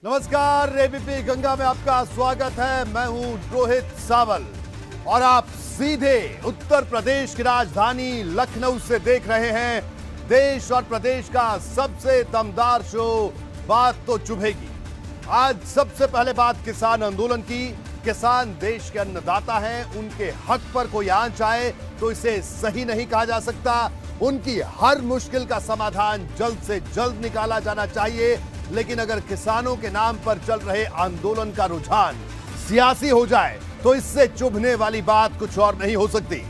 नमस्कार, एबीपी गंगा में आपका स्वागत है। मैं हूं रोहित सावल और आप सीधे उत्तर प्रदेश की राजधानी लखनऊ से देख रहे हैं देश और प्रदेश का सबसे दमदार शो बात तो चुभेगी। आज सबसे पहले बात किसान आंदोलन की। किसान देश के अन्नदाता हैं, उनके हक पर कोई आंच आए तो इसे सही नहीं कहा जा सकता। उनकी हर मुश्किल का समाधान जल्द से जल्द निकाला जाना चाहिए। लेकिन अगर किसानों के नाम पर चल रहे आंदोलन का रुझान सियासी हो जाए तो इससे चुभने वाली बात कुछ और नहीं हो सकती।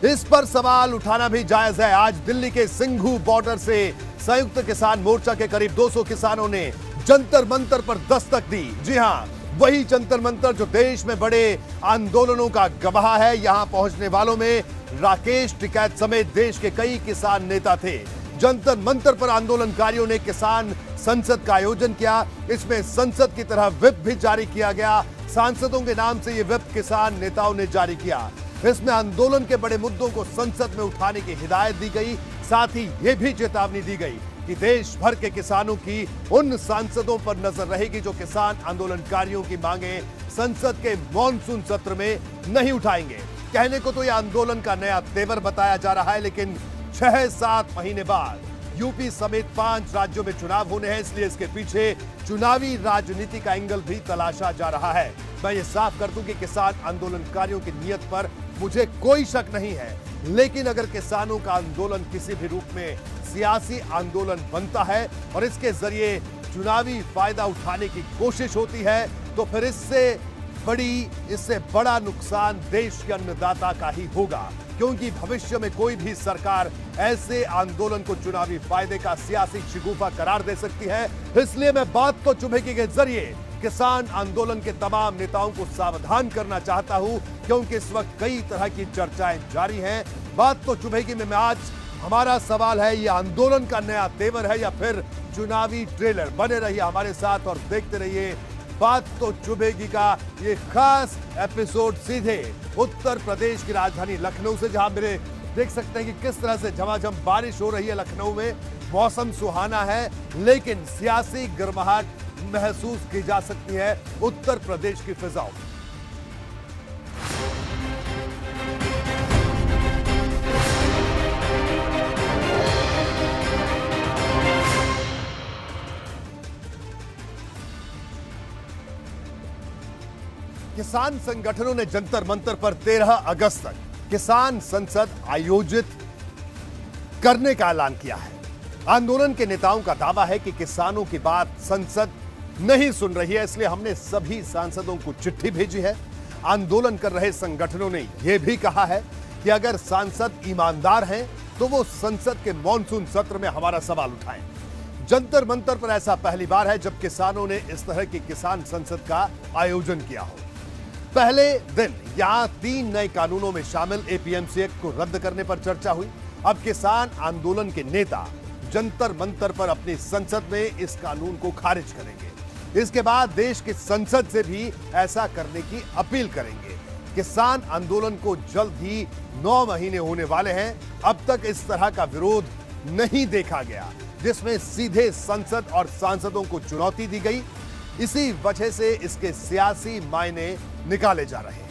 इस पर सवाल उठाना भी जायज है। आज दिल्ली के सिंघू बॉर्डर से संयुक्त किसान मोर्चा के करीब 200 किसानों ने जंतर मंतर पर दस्तक दी। जी हां, वही जंतर मंतर जो देश में बड़े आंदोलनों का गवाह है। यहां पहुंचने वालों में राकेश टिकैत समेत देश के कई किसान नेता थे। जंतर मंतर पर आंदोलनकारियों ने किसान संसद का आयोजन किया। इसमें संसद की तरह व्हिप भी जारी किया गया। सांसदों के नाम से यह व्हिप किसान नेताओं ने जारी किया। इसमें आंदोलन के बड़े मुद्दों को संसद में उठाने की हिदायत दी गई। साथ ही यह भी चेतावनी दी गई कि देश भर के किसानों की उन सांसदों पर नजर रहेगी जो किसान आंदोलनकारियों की मांगे संसद के मॉनसून सत्र में नहीं उठाएंगे। कहने को तो यह आंदोलन का नया तेवर बताया जा रहा है, लेकिन 6-7 महीने बाद यूपी समेत 5 राज्यों में चुनाव होने हैं, इसलिए इसके पीछे चुनावी राजनीति का एंगल भी तलाशा जा रहा है। मैं ये साफ कर दूं कि किसान आंदोलनकारियों की नीयत पर मुझे कोई शक नहीं है, लेकिन अगर किसानों का आंदोलन किसी भी रूप में सियासी आंदोलन बनता है और इसके जरिए चुनावी फायदा उठाने की कोशिश होती है तो फिर इससे बड़ा नुकसान देश के अन्नदाता का ही होगा, क्योंकि भविष्य में कोई भी सरकार ऐसे आंदोलन को चुनावी फायदे का सियासी शिगुफा करार दे सकती है। इसलिए मैं बात तो चुभेगी के जरिए किसान आंदोलन के तमाम नेताओं को सावधान करना चाहता हूं, क्योंकि इस वक्त कई तरह की चर्चाएं जारी हैं। बात तो चुभेगी में आज हमारा सवाल है, यह आंदोलन का नया तेवर है या फिर चुनावी ट्रेलर? बने रहिए हमारे साथ और देखते रहिए बात तो चुभेगी का ये खास एपिसोड सीधे उत्तर प्रदेश की राजधानी लखनऊ से, जहां मेरे देख सकते हैं कि किस तरह से झमाझम बारिश हो रही है। लखनऊ में मौसम सुहाना है, लेकिन सियासी गर्माहट महसूस की जा सकती है उत्तर प्रदेश की फिजाओं में। किसान संगठनों ने जंतर मंतर पर 13 अगस्त तक किसान संसद आयोजित करने का ऐलान किया है। आंदोलन के नेताओं का दावा है कि किसानों की बात संसद नहीं सुन रही है, इसलिए हमने सभी सांसदों को चिट्ठी भेजी है। आंदोलन कर रहे संगठनों ने यह भी कहा है कि अगर सांसद ईमानदार हैं तो वो संसद के मॉनसून सत्र में हमारा सवाल उठाएं। जंतर मंतर पर ऐसा पहली बार है जब किसानों ने इस तरह की किसान संसद का आयोजन किया हो। पहले दिन यहां 3 नए कानूनों में शामिल एपीएमसी एक्ट को रद्द करने पर चर्चा हुई। अब किसान आंदोलन के नेता जंतर मंतर पर अपनी संसद में इस कानून को खारिज करेंगे। इसके बाद देश की संसद से भी ऐसा करने की अपील करेंगे। किसान आंदोलन को जल्द ही 9 महीने होने वाले हैं। अब तक इस तरह का विरोध नहीं देखा गया जिसमें सीधे संसद और सांसदों को चुनौती दी गई। इसी वजह से इसके सियासी मायने निकाले जा रहे हैं।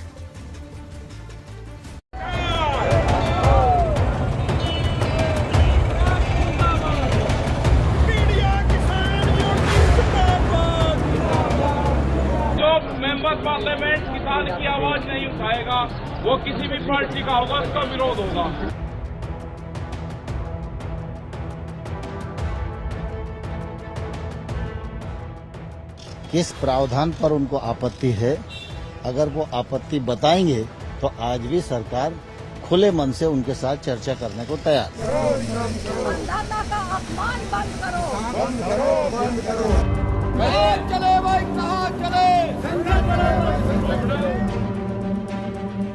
जो मेंबर पार्लियामेंट किसान की आवाज नहीं उठाएगा वो किसी भी पार्टी का होगा, उसका विरोध होगा। किस प्रावधान पर उनको आपत्ति है, अगर वो आपत्ति बताएंगे तो आज भी सरकार खुले मन से उनके साथ चर्चा करने को तैयार है। अन्नदाता का अपमान बंद करो, बंद करो, बंद करो। चले भाई, कहां चले?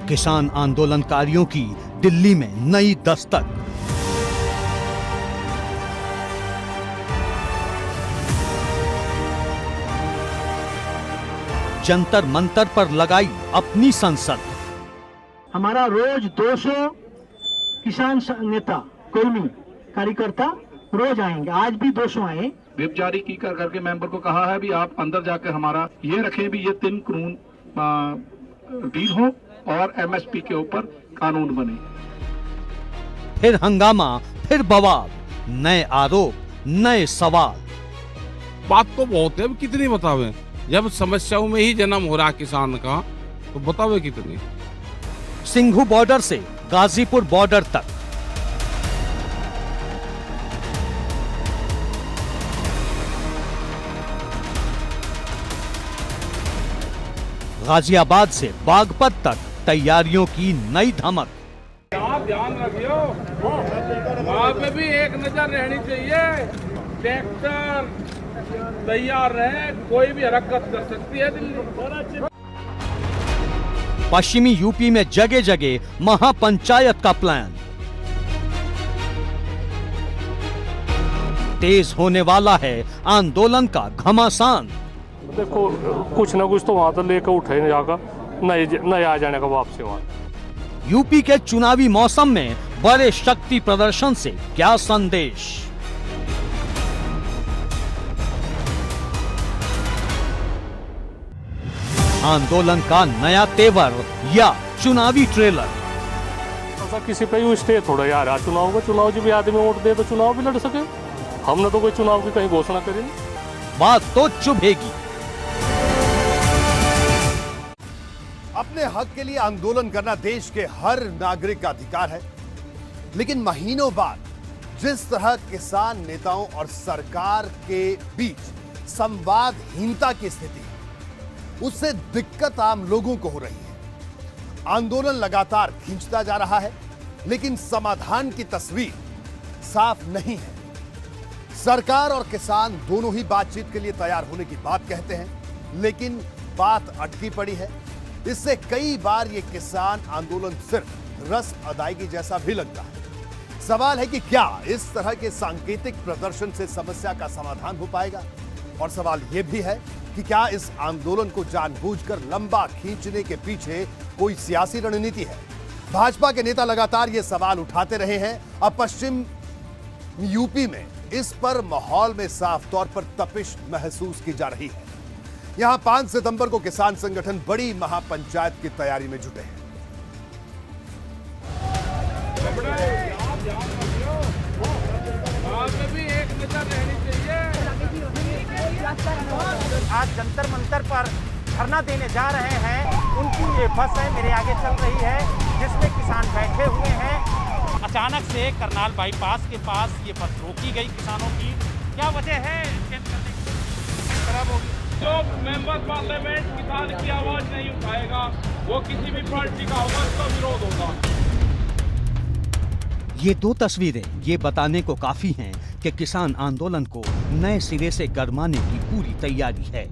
किसान आंदोलनकारियों की दिल्ली में नई दस्तक। जंतर मंतर पर लगाई अपनी संसद। हमारा रोज 200 किसान नेता, कर्मी, कार्यकर्ता रोज आएंगे। आज भी 200 आए। व्हिप जारी की करके मेंबर को कहा है भी आप अंदर जाकर हमारा ये रखें भी ये 3 कानून डील हो और एमएसपी के ऊपर कानून बने। फिर हंगामा, फिर बवाल, नए आरोप, नए सवाल। बात तो बहुत है, अब कितनी बतावे? जब समस्याओं में ही जन्म हो रहा किसान का, तो बतावे कितनी। सिंघू बॉर्डर से गाजीपुर बॉर्डर तक, गाजियाबाद से बागपत तक तैयारियों की नई धमक। आप ध्यान रखियो, वहाँ पे भी एक नजर रहनी चाहिए। ट्रैक्टर तैयार रहे, कोई भी हरकत कर सकती है दिल्ली। पश्चिमी यूपी में जगह जगह महापंचायत का प्लान। तेज होने वाला है आंदोलन का घमासान। देखो कुछ ना कुछ तो वहां तो लेकर उठे जाकर, नहीं आ जाने का वापसी वहां। यूपी के चुनावी मौसम में बड़े शक्ति प्रदर्शन से क्या संदेश? आंदोलन का नया तेवर या चुनावी ट्रेलर? ऐसा किसी पे भी स्टे थोड़ा यार, चुनाव का चुनाव जो भी आदमी वोट दे तो चुनाव भी लड़ सके। हमने तो कोई चुनाव की कहीं घोषणा करी नहीं। बात तो चुभेगी। अपने हक के लिए आंदोलन करना देश के हर नागरिक का अधिकार है, लेकिन महीनों बाद जिस तरह किसान नेताओं और सरकार के बीच संवादहीनता की स्थिति है, उससे दिक्कत आम लोगों को हो रही है। आंदोलन लगातार खींचता जा रहा है, लेकिन समाधान की तस्वीर साफ नहीं है। सरकार और किसान दोनों ही बातचीत के लिए तैयार होने की बात कहते हैं, लेकिन बात अटकी पड़ी है। इससे कई बार ये किसान आंदोलन सिर्फ रस्म अदायगी जैसा भी लगता है। सवाल है कि क्या इस तरह के सांकेतिक प्रदर्शन से समस्या का समाधान हो पाएगा? और सवाल यह भी है कि क्या इस आंदोलन को जानबूझकर लंबा खींचने के पीछे कोई सियासी रणनीति है? भाजपा के नेता लगातार ये सवाल उठाते रहे हैं। अब पश्चिम यूपी में इस पर माहौल में साफ तौर पर तपिश महसूस की जा रही है। यहां 5 सितंबर को किसान संगठन बड़ी महापंचायत की तैयारी में जुटे हैं। आज जंतर मंतर पर धरना देने जा रहे हैं, उनकी ये बस है मेरे आगे चल रही है, जिसमें किसान बैठे हुए हैं। अचानक से करनाल बाईपास के पास ये बस रोकी गई किसानों की। क्या वजह है? खराब होगी। जो मेंबर पार्लियामेंट किसान की आवाज नहीं उठाएगा, वो किसी भी पार्टी का होगा, उसका विरोध होगा। ये दो तस्वीरें ये बताने को काफी हैं कि किसान आंदोलन को नए सिरे से गरमाने की पूरी तैयारी है।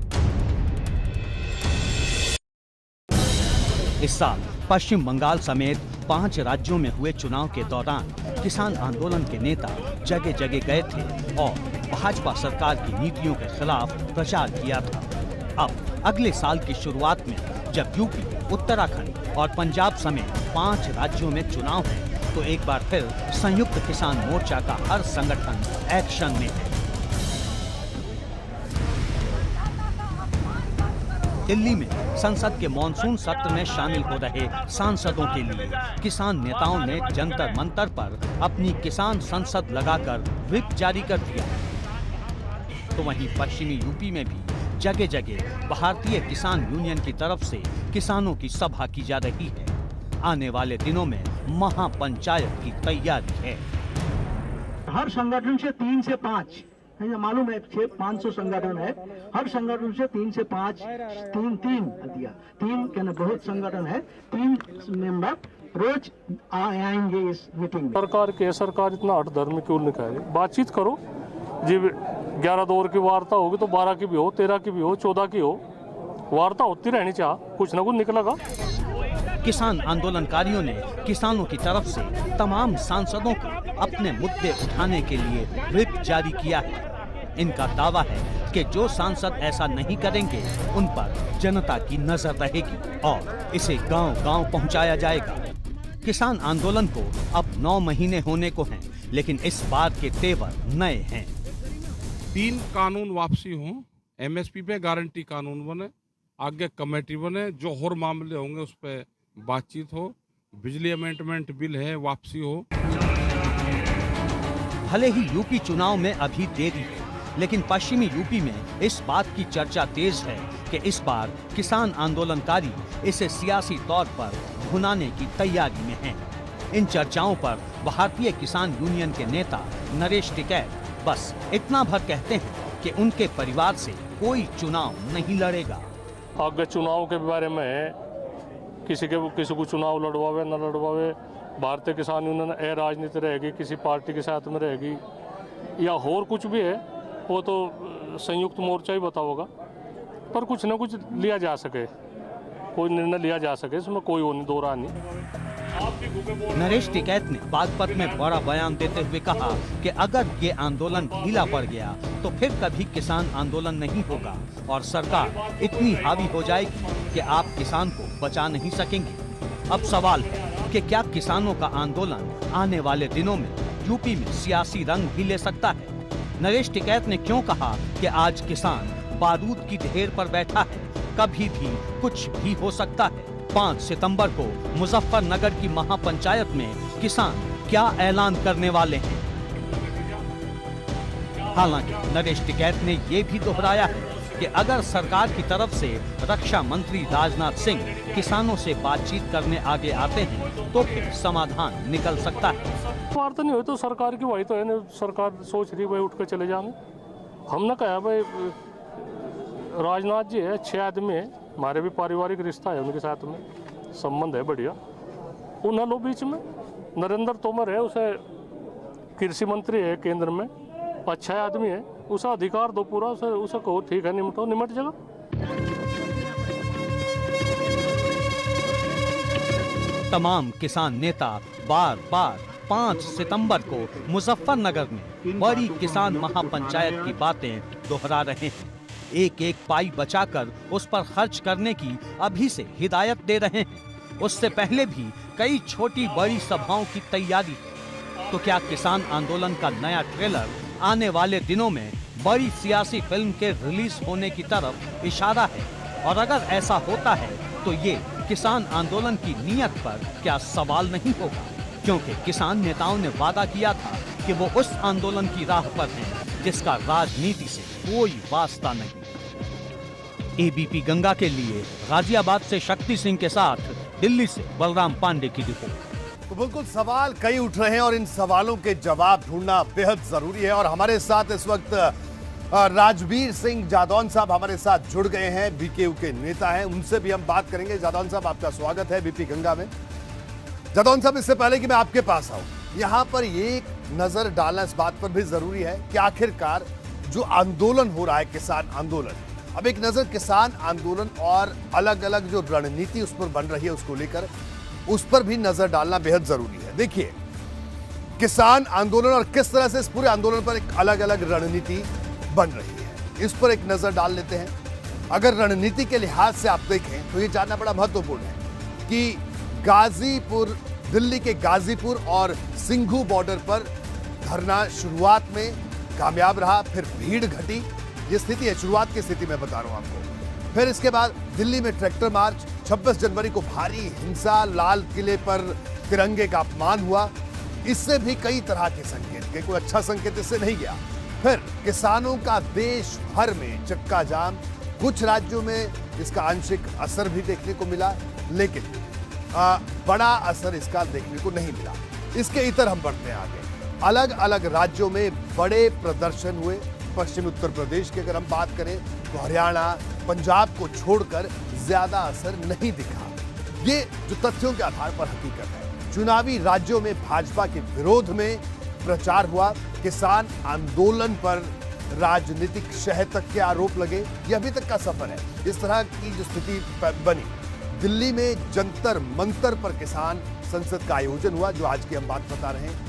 इस साल पश्चिम बंगाल समेत 5 राज्यों में हुए चुनाव के दौरान किसान आंदोलन के नेता जगह जगह गए थे और भाजपा सरकार की नीतियों के खिलाफ प्रचार किया था। अब अगले साल की शुरुआत में जब यूपी, उत्तराखंड और पंजाब समेत 5 राज्यों में चुनाव है, तो एक बार फिर संयुक्त किसान मोर्चा का हर संगठन एक्शन में है। दिल्ली में संसद के मॉनसून सत्र में शामिल हो रहे सांसदों के लिए किसान नेताओं ने जंतर मंतर पर अपनी किसान संसद लगाकर व्हिप जारी कर दिया। तो वहीं पश्चिमी यूपी में भी जगह जगह भारतीय किसान यूनियन की तरफ से किसानों की सभा की जा रही है। आने वाले दिनों में महापंचायत की तैयारी है। हर संगठन से 3 से 5, मालूम है 500 संगठन है, हर संगठन से 3 से 5, 3 कहना बहुत संगठन है, 3 मेंबर रोज आएंगे इस मीटिंग में। सरकार इतना हठधर्मी क्यों निकाले? बातचीत करो। जी 11 दौर की वार्ता होगी तो 12 की भी हो, 13 की भी हो, 14 की हो, वार्ता होती रहनी चाहिए, कुछ ना कुछ निकलेगा। किसान आंदोलनकारियों ने किसानों की तरफ से तमाम सांसदों को अपने मुद्दे उठाने के लिए व्हिप जारी किया है। इनका दावा है कि जो सांसद ऐसा नहीं करेंगे उन पर जनता की नजर रहेगी और इसे गांव-गांव पहुंचाया जाएगा। किसान आंदोलन को अब 9 महीने होने को हैं, लेकिन इस बार के तेवर नए हैं। 3 कानून वापसी हो, एमएसपी पे गारंटी कानून बने, आगे कमेटी बने, जो और मामले होंगे उस पर बातचीत हो, बिजली अमेंडमेंट बिल है वापसी हो। भले ही यूपी चुनाव में अभी देरी है, लेकिन पश्चिमी यूपी में इस बात की चर्चा तेज है कि इस बार किसान आंदोलनकारी इसे सियासी तौर पर भुनाने की तैयारी में हैं। इन चर्चाओं पर भारतीय किसान यूनियन के नेता नरेश टिकैत बस इतना भर कहते हैं कि उनके परिवार से कोई चुनाव नहीं लड़ेगा। आगे चुनाव के बारे में किसी को चुनाव लड़वावे न लड़वावे, भारतीय किसान यूनियन ए राजनीति रहेगी, किसी पार्टी के साथ में रहेगी या और कुछ भी है, वो तो संयुक्त मोर्चा ही बताओगा। पर कुछ न कुछ लिया जा सके, कोई निर्णय लिया जा सके, इसमें कोई वो नहीं, दो राह नहीं। नरेश टिकैत ने बागपत में बड़ा बयान देते हुए कहा कि अगर ये आंदोलन ढीला पड़ गया तो फिर कभी किसान आंदोलन नहीं होगा और सरकार इतनी हावी हो जाएगी कि आप किसान को बचा नहीं सकेंगे। अब सवाल है कि क्या किसानों का आंदोलन आने वाले दिनों में यूपी में सियासी रंग भी ले सकता है? नरेश टिकैत ने क्यों कहा कि आज किसान बारूद की ढेर पर बैठा है, कभी भी कुछ भी हो सकता है। 5 सितंबर को मुजफ्फरनगर की महापंचायत में किसान क्या ऐलान करने वाले हैं? हालांकि नरेश टिकैत ने ये भी दोहराया है कि अगर सरकार की तरफ से रक्षा मंत्री राजनाथ सिंह किसानों से बातचीत करने आगे आते हैं तो फिर समाधान निकल सकता है। वार्ता नहीं हुई तो सरकार की वही तो है ना, सरकार सोच रही भाई उठ कर चले जाने। हमने कहा भाई राजनाथ जी है, 6 आदमी है, हमारे भी पारिवारिक रिश्ता है उनके साथ में, संबंध है बढ़िया, उन्हें लो बीच में। नरेंद्र तोमर है, उसे कृषि मंत्री है केंद्र में, अच्छा आदमी है, उसे अधिकार दो पूरा, उसे कहो ठीक है निमटो, निमट जाएगा। तमाम किसान नेता बार बार 5 सितंबर को मुजफ्फरनगर में बड़ी किसान महापंचायत की बातें दोहरा रहे हैं। एक एक पाई बचाकर उस पर खर्च करने की अभी से हिदायत दे रहे हैं। उससे पहले भी कई छोटी बड़ी सभाओं की तैयारी है। तो क्या किसान आंदोलन का नया ट्रेलर आने वाले दिनों में बड़ी सियासी फिल्म के रिलीज होने की तरफ इशारा है? और अगर ऐसा होता है तो ये किसान आंदोलन की नियत पर क्या सवाल नहीं होगा? क्योंकि किसान नेताओं ने वादा किया था कि वो उस आंदोलन की राह पर हैं जिसका राजनीति से कोई वास्ता नहीं। एबीपी गंगा के लिए गाजियाबाद से शक्ति सिंह के साथ दिल्ली से बलराम पांडे की रिपोर्ट। तो बिल्कुल सवाल कई उठ रहे हैं और इन सवालों के जवाब ढूंढना बेहद जरूरी है। और हमारे साथ इस वक्त राजवीर सिंह जादौन साहब हमारे साथ जुड़ गए हैं, बीकेयू के नेता हैं, उनसे भी हम बात करेंगे। जादौन साहब, आपका स्वागत है बीपी गंगा में। जादौन साहब, इससे पहले कि मैं आपके पास आऊं, यहाँ पर एक नजर डालना इस बात पर भी जरूरी है कि आखिरकार जो आंदोलन हो रहा है, किसान आंदोलन, अब एक नजर किसान आंदोलन और अलग अलग जो रणनीति उस पर बन रही है उसको लेकर, उस पर भी नजर डालना बेहद जरूरी है। देखिए, किसान आंदोलन और किस तरह से इस पूरे आंदोलन पर एक अलग अलग रणनीति बन रही है, इस पर एक नजर डाल लेते हैं। अगर रणनीति के लिहाज से आप देखें तो ये जानना बड़ा महत्वपूर्ण है कि गाजीपुर, दिल्ली के गाजीपुर और सिंघू बॉर्डर पर धरना शुरुआत में कामयाब रहा, फिर भीड़ घटी, ये स्थिति है, शुरुआत की स्थिति मैं बता रहा हूं आपको। फिर इसके बाद दिल्ली में ट्रैक्टर मार्च, 26 जनवरी को भारी हिंसा, लाल किले पर तिरंगे का अपमान हुआ, इससे भी कई तरह के संकेत गए, कोई अच्छा संकेत इससे नहीं गया। फिर किसानों का देश भर में चक्का जाम, कुछ राज्यों में इसका आंशिक असर भी देखने को मिला, लेकिन बड़ा असर इसका देखने को नहीं मिला। इसके इतर हम बढ़ते हैं आगे। अलग अलग राज्यों में बड़े प्रदर्शन हुए। पश्चिमी उत्तर प्रदेश की अगर हम बात करें तो हरियाणा, पंजाब को छोड़कर ज्यादा असर नहीं दिखा। ये जो तथ्यों के आधार पर हकीकत है। चुनावी राज्यों में भाजपा के विरोध में प्रचार हुआ, किसान आंदोलन पर राजनीतिक शह तक के आरोप लगे, ये अभी तक का सफर है। इस तरह की जो स्थिति बनी, दिल्ली में जंतर मंतर पर किसान संसद का आयोजन हुआ, जो आज की हम बात बता रहे हैं,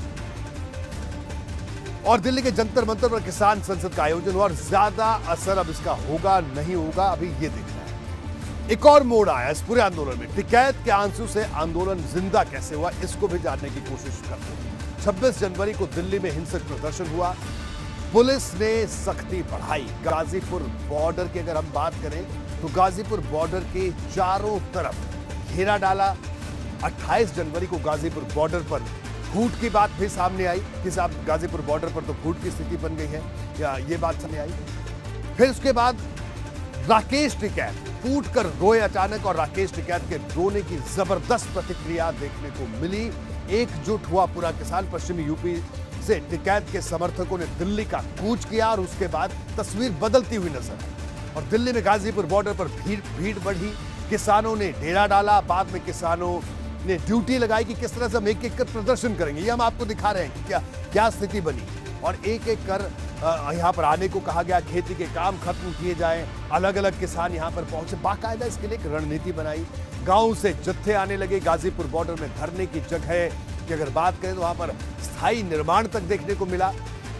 और दिल्ली के जंतर मंतर पर किसान संसद का आयोजन हुआ और ज्यादा असर अब इसका होगा नहीं होगा अभी ये दिख रहा है। एक और मोड़ आया इस पूरे आंदोलन में, टिकैत के आंसू से आंदोलन जिंदा कैसे हुआ, इसको भी जानने की कोशिश करते हैं। 26 जनवरी को दिल्ली में हिंसक प्रदर्शन हुआ, पुलिस ने सख्ती बढ़ाई। गाजीपुर बॉर्डर की अगर हम बात करें तो गाजीपुर बॉर्डर के चारों तरफ घेरा डाला। 28 जनवरी को गाजीपुर बॉर्डर पर फूट की बात भी सामने आई कि साहब गाजीपुर बॉर्डर पर तो फूट की स्थिति बन गई है, या ये बात सामने आई। फिर उसके बाद राकेश टिकैत फूट कर रोए अचानक, और राकेश टिकैत के रोने की जबरदस्त प्रतिक्रिया देखने को मिली। एकजुट हुआ पूरा किसान। पश्चिमी यूपी से टिकैत के समर्थकों ने दिल्ली का कूच किया और उसके बाद तस्वीर बदलती हुई नजर आई और दिल्ली में गाजीपुर बॉर्डर पर भीड़ बढ़ी। किसानों ने डेरा डाला। बाद में किसानों ने ड्यूटी लगाई कि किस तरह से हम एक एक कर प्रदर्शन करेंगे। ये हम आपको दिखा रहे हैं कि क्या स्थिति बनी, और एक एक कर यहाँ पर आने को कहा गया। खेती के काम खत्म किए जाएं। अलग अलग किसान यहाँ पर पहुंचे। बाकायदा इसके लिए एक रणनीति बनाई। गांव से जत्थे आने लगे। गाजीपुर बॉर्डर में धरने की जगह की अगर बात करें तो वहां पर स्थायी निर्माण तक देखने को मिला,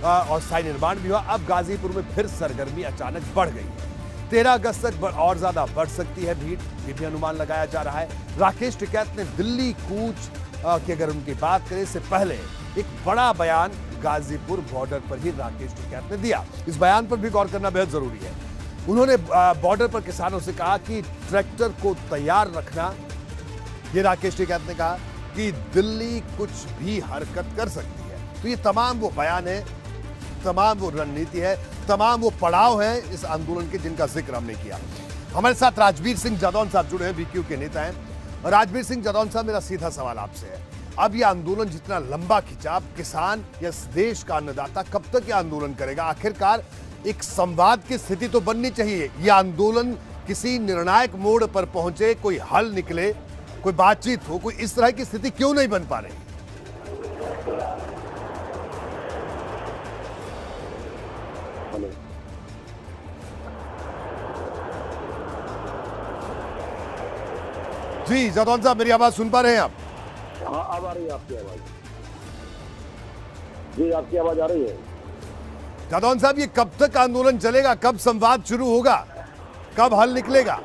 और स्थायी निर्माण भी हुआ। अब गाजीपुर में फिर सरगर्मी अचानक बढ़ गई है। 13 अगस्त तक और ज्यादा बढ़ सकती है भीड़, ये भी अनुमान लगाया जा रहा है। राकेश टिकैत ने दिल्ली कूच की अगर उनकी बात करें से पहले एक बड़ा बयान गाजीपुर बॉर्डर पर ही राकेश टिकैत ने दिया। इस बयान पर भी गौर करना बेहद जरूरी है। उन्होंने बॉर्डर पर किसानों से कहा कि ट्रैक्टर को तैयार रखना। ये राकेश टिकैत ने कहा कि दिल्ली कुछ भी हरकत कर सकती है। तो ये तमाम वो बयान है, तमाम वो रणनीति है, तमाम वो पड़ाव है इस आंदोलन के जिनका जिक्र हमने किया। हमारे साथ राजवीर सिंह जादौन साहब जुड़े हैं, बीक्यू के नेता हैं। राजवीर सिंह जादौन साहब, मेरा सीधा सवाल आपसे है, अब ये आंदोलन जितना लंबा खिंचा, किसान या इस देश का अन्नदाता कब तक ये आंदोलन करेगा? आखिरकार एक संवाद की स्थिति तो बननी चाहिए। ये आंदोलन किसी निर्णायक मोड़ पर पहुंचे, कोई हल निकले, कोई बातचीत हो, कोई इस तरह की स्थिति क्यों नहीं बन पा रही? जी जादौन साहब, मेरी आवाज सुन पा रहे हैं आप? हाँ, अब आ रही है आपकी आवाज। जी, आपकी आवाज आ रही है। जादौन साहब, ये कब तक आंदोलन चलेगा? कब संवाद शुरू होगा? कब हल निकलेगा?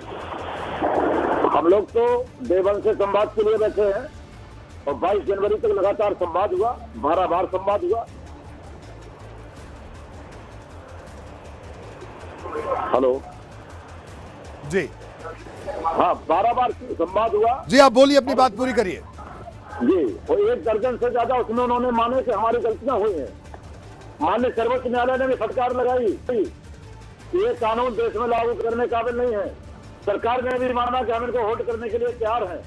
हम लोग तो डे वन से संवाद के लिए बैठे हैं और 22 जनवरी तक लगातार संवाद हुआ। 12 बार संवाद हुआ। हेलो जी, हाँ, 12 बार संवाद हुआ। जी, आप बोलिए, अपनी बात पूरी करिए। जी, और 1 दर्जन से ज्यादा उसमें उन्होंने माने कि हमारी गलतियां हुई हैं। माननीय सर्वोच्च न्यायालय ने भी फटकार लगाई, ये कानून देश में लागू करने काबिल नहीं है। सरकार ने भी माना कि हम इनको होल्ड करने के लिए तैयार हैं।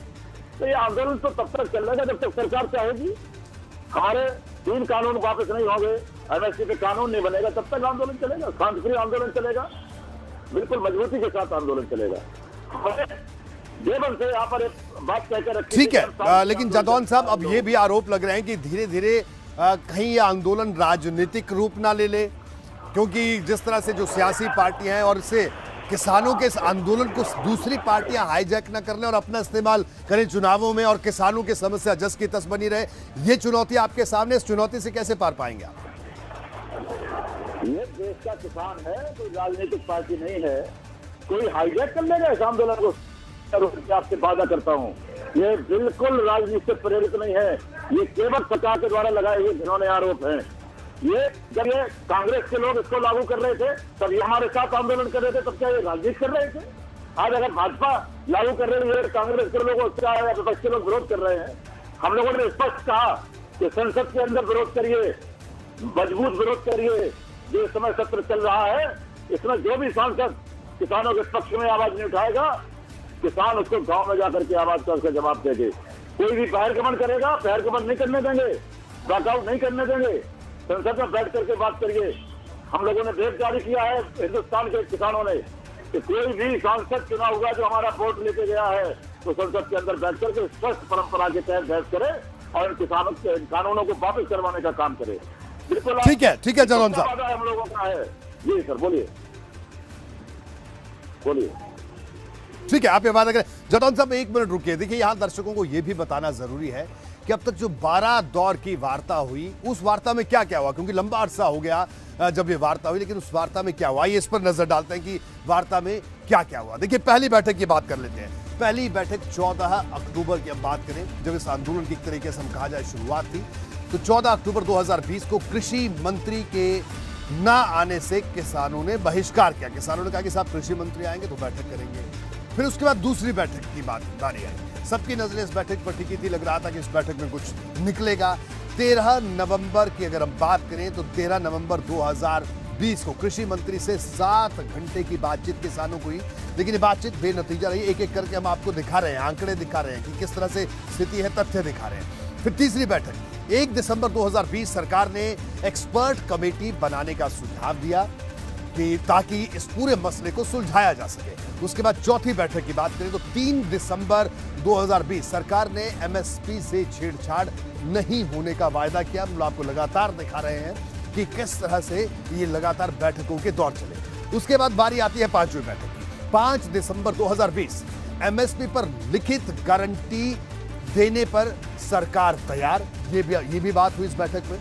तो ये आंदोलन तो तब तक चलेगा जब तक सरकार चाहेगी। हमारे 3 कानून वापस नहीं होंगे, एमएसपी पे कानून नहीं बनेगा, तब तक आंदोलन चलेगा। शांतिप्रिय आंदोलन चलेगा, बिल्कुल मजबूती के साथ आंदोलन चलेगा। देवन से यहाँ पर एक बात कहकर रखी। ठीक है, लेकिन जादौन साहब, अब ये भी आरोप लग रहे हैं कि धीरे धीरे कहीं ये आंदोलन राजनीतिक रूप ना ले ले, क्योंकि जिस तरह से जो सियासी पार्टियां हैं और इससे किसानों के इस आंदोलन को दूसरी पार्टियां हाईजैक न कर लें और अपना इस्तेमाल करें चुनावों में, और किसानों की समस्या जस की तस बनी रहे। ये चुनौती आपके सामने, इस चुनौती से कैसे पार पाएंगे आप? ये देश का किसान है, कोई राजनीतिक पार्टी नहीं है। कोई हाईजैक कर लेगा इस आंदोलन को? आपसे वादा करता हूँ, ये बिल्कुल राजनीति से प्रेरित नहीं है। ये केवल सरकार के द्वारा लगाए हुए जिन्होंने आरोप हैं। ये जब ये कांग्रेस के लोग इसको लागू कर रहे थे, तब ये हमारे साथ आंदोलन कर रहे थे, तब क्या ये राजनीति कर रहे थे? आज अगर भाजपा लागू कर रही है, कांग्रेस के लोग विपक्ष के लोग विरोध कर रहे हैं। हम लोगों ने स्पष्ट कहा कि संसद के अंदर विरोध करिए, मजबूत विरोध करिए। जो इस समय सत्र चल रहा है, इसमें जो भी सांसद किसानों के पक्ष में आवाज नहीं उठाएगा, किसान उसको गांव में जाकर के आवाज का उसका जवाब देंगे। कोई भी बहिर्गमन करेगा, बहिर्गमन नहीं करने देंगे, वॉकआउट नहीं करने देंगे। संसद में बैठ करके बात करिए। हम लोगों ने वेब जारी किया है हिंदुस्तान के किसानों ने कि कोई भी सांसद चुनाव हुआ जो हमारा वोट लेके गया है, तो संसद के अंदर बैठ करके स्पष्ट परंपरा के तहत बहस करे और किसानों के कानूनों को वापस करवाने का काम करे। बिल्कुल ठीक है जादौन साहब, हम लोगों का है। जी सर, बोलिए। ठीक है, आप ये बात करें। जादौन साहब, 1 मिनट रुकिए। देखिए, यहाँ दर्शकों को यह भी बताना जरूरी है कि अब तक जो 12 दौर की वार्ता हुई, उस वार्ता में क्या क्या हुआ, क्योंकि लंबा अरसा हो गया जब ये वार्ता हुई, लेकिन उस वार्ता में क्या हुआ, ये इस पर नजर डालते हैं कि वार्ता में क्या क्या हुआ। देखिए, पहली बैठक की बात कर लेते हैं। पहली बैठक 14 अक्टूबर की अब बात करें, जब इस आंदोलन की एक तरीके से हम कहा जाए शुरुआत थी, तो 14 अक्टूबर 2020 को कृषि मंत्री के ना आने से किसानों ने बहिष्कार किया। किसानों ने कहा कि साहब कृषि मंत्री आएंगे तो बैठक करेंगे। फिर उसके बाद दूसरी बैठक की बारी आई। सबकी नजरें इस बैठक पर टिकी थी, लग रहा था कि इस बैठक में कुछ निकलेगा। 13 नवंबर की अगर हम बात करें तो 13 नवंबर 2020 को कृषि मंत्री से 7 घंटे की बातचीत किसानों को हुई, लेकिन ये बातचीत बेनतीजा रही। एक एक करके हम आपको दिखा रहे हैं, आंकड़े दिखा रहे हैं कि किस तरह से स्थिति है, तथ्य दिखा रहे हैं। फिर तीसरी बैठक 1 दिसंबर 2020 सरकार ने एक्सपर्ट कमेटी बनाने का सुझाव दिया कि ताकि इस पूरे मसले को सुलझाया जा सके। उसके बाद चौथी बैठक की बात करें तो 3 दिसंबर 2020 सरकार ने एमएसपी से छेड़छाड़ नहीं होने का वायदा किया। हम आपको लगातार दिखा रहे हैं कि किस तरह से ये लगातार बैठकों के दौर चले। उसके बाद बारी आती है पांचवी बैठक की। 5 दिसंबर 2020 एमएसपी पर लिखित गारंटी देने पर सरकार तैयार, ये भी बात हुई इस बैठक में।